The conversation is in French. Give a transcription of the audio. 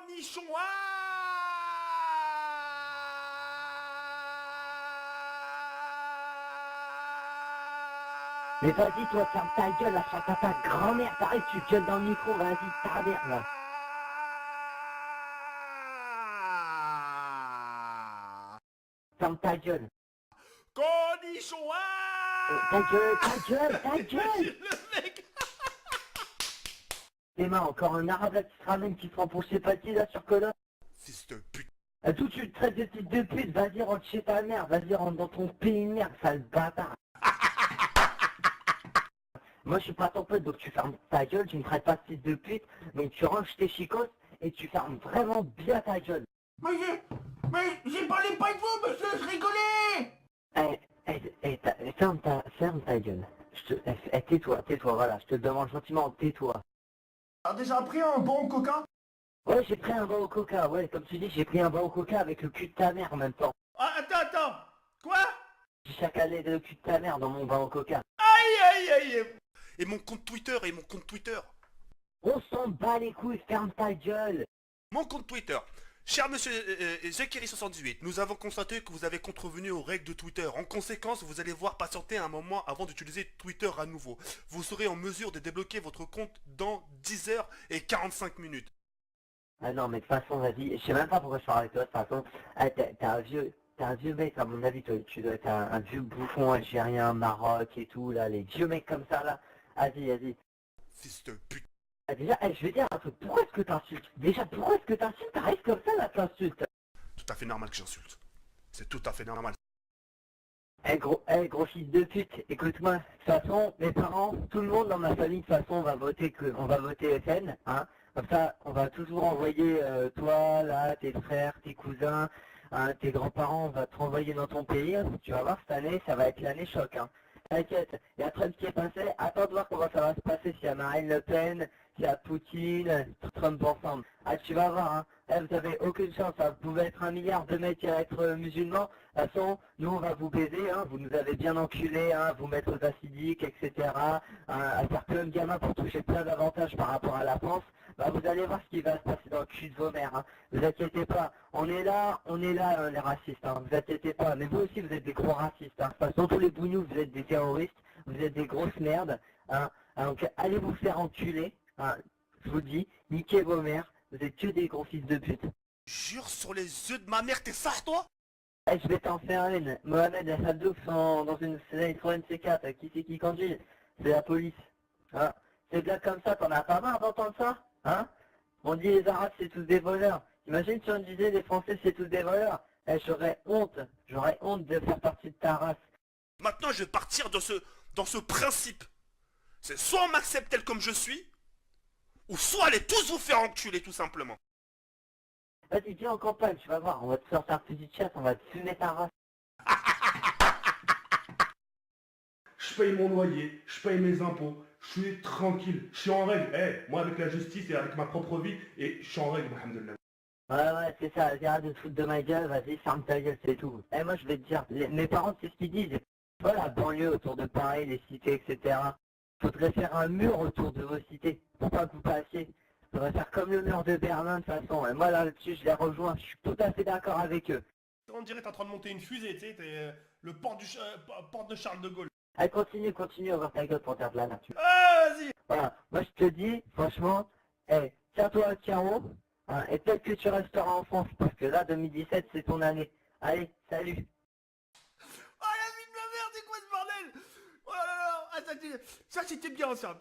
cornichon. Mais vas-y, toi, ferme ta gueule, là, chante à ta grand-mère, t'arrêtes, tu gueules dans le micro, vas-y, ta mère, là. Ferme ta gueule. Cornichon. Ta gueule, ta gueule, ta gueule. Le mec. Tes mains, encore un arabe là qui se ramène, qui se rend pour je sais pas qui, là, sur Cologne. Fils de pute. D'où tu te traites de petite de pute, vas-y, rentre chez ta mère, vas-y, rentre dans ton pays de merde, sale bâtard. Moi, je suis pas ton pote, donc tu fermes ta gueule, tu me traites pas de fils de pute, donc tu ranges tes chicos et tu fermes vraiment bien ta gueule. Mais j'ai parlé pas de vous, monsieur, je rigolais. Ferme ta gueule. Tais-toi, voilà, je te demande gentiment, tais-toi. T'as déjà pris un bon coca? Ouais, j'ai pris un bon au coca, ouais, comme tu dis, j'ai pris un bon au coca avec le cul de ta mère en même temps. Ah, attends. Quoi? J'ai chacalé le cul de ta mère dans mon bon au coca. Aïe. Et mon compte Twitter, On s'en bat les couilles, ferme ta gueule. Mon compte Twitter. Cher monsieur Zekiri78, nous avons constaté que vous avez contrevenu aux règles de Twitter. En conséquence, vous allez voir patienter un moment avant d'utiliser Twitter à nouveau. Vous serez en mesure de débloquer votre compte dans 10 heures et 45 minutes. Ah non, mais de toute façon, vas-y, je sais même pas pourquoi je parle avec toi, de toute façon. Ah, t'es un vieux mec, à mon avis, toi, tu dois être un vieux bouffon algérien, Maroc et tout, là, les vieux mecs comme ça, là. Vas-y. Fils de pute. Ah, déjà, je vais dire un truc, pourquoi est-ce que t'insultes? Déjà, pourquoi est-ce que t'insultes? T'arrives comme ça, là, t'insultes. Tout à fait normal que j'insulte. C'est tout à fait normal. Gros fils de pute, écoute-moi, de toute façon, mes parents, tout le monde dans ma famille, de toute façon, on va voter FN, hein. Comme ça, on va toujours envoyer, toi, là, tes frères, tes cousins, hein, tes grands-parents, on va te renvoyer dans ton pays, hein. Tu vas voir, cette année, ça va être l'année choc, hein. T'inquiète, il y a Trump qui est passé, attends de voir comment ça va se passer, s'il y a Marine Le Pen, s'il y a Poutine, tout Trump ensemble. Ah, tu vas voir, hein. Vous avez aucune chance, hein. Vous pouvez être 1 milliard de mecs à être musulmans. De toute façon, nous on va vous baiser, hein. Vous nous avez bien enculés, hein. Vous mettre aux acidiques, etc. À faire plein de gamins pour toucher plein d'avantages par rapport à la France. Bah, vous allez voir ce qui va se passer dans le cul de vos mères, hein. Vous inquiétez pas, on est là, les racistes, hein. Vous inquiétez pas, mais vous aussi vous êtes des gros racistes, hein. De toute façon, tous les bougnous, vous êtes des terroristes, vous êtes des grosses merdes, hein. Donc allez vous faire enculer, hein. Je vous dis, niquez vos mères, vous êtes que des gros fils de pute. Jure sur les yeux de ma mère, t'es ça, toi? Je vais t'en faire une. Mohamed Hassadouf dans une Citroën C4. Qui c'est qui conduit? C'est la police. Hein? C'est bien comme ça, t'en as pas marre d'entendre ça? Hein? On dit les Arabes c'est tous des voleurs. Imagine si on disait les Français c'est tous des voleurs. J'aurais honte de faire partie de ta race. Maintenant, je vais partir dans ce principe. C'est soit on m'accepte tel comme je suis, ou soit allez tous vous faire enculer, tout simplement. Vas-y, viens en campagne, tu vas voir, on va te sortir un fusil de chasse, on va te fumer ta race. Je paye mon loyer, je paye mes impôts, je suis tranquille, je suis en règle. Moi avec la justice et avec ma propre vie, et je suis en règle, alhamdoulilah. Ouais, c'est ça, arrête de te foutre de ma gueule, vas-y, ferme ta gueule, c'est tout. Moi je vais te dire, mes parents c'est ce qu'ils disent. Voilà, la banlieue autour de Paris, les cités, etc. Faudrait faire un mur autour de vos cités, pour pas que vous passiez. Faudrait faire comme le mur de Berlin de toute façon. Et moi là-dessus je les rejoins, je suis tout à fait d'accord avec eux. On dirait que t'es en train de monter une fusée, tu sais, t'es le porte de Charles de Gaulle. Allez, continue à ouvrir ta gueule pour dire de la nature. Ah, vas-y. Voilà, moi je te dis, franchement, tiens-toi à carreau, hein, et peut-être que tu resteras en France, parce que là, 2017, c'est ton année. Allez, salut. Oh la vie de ma mère, c'est quoi ce bordel? Oh là là, ah, ça c'était bien ça,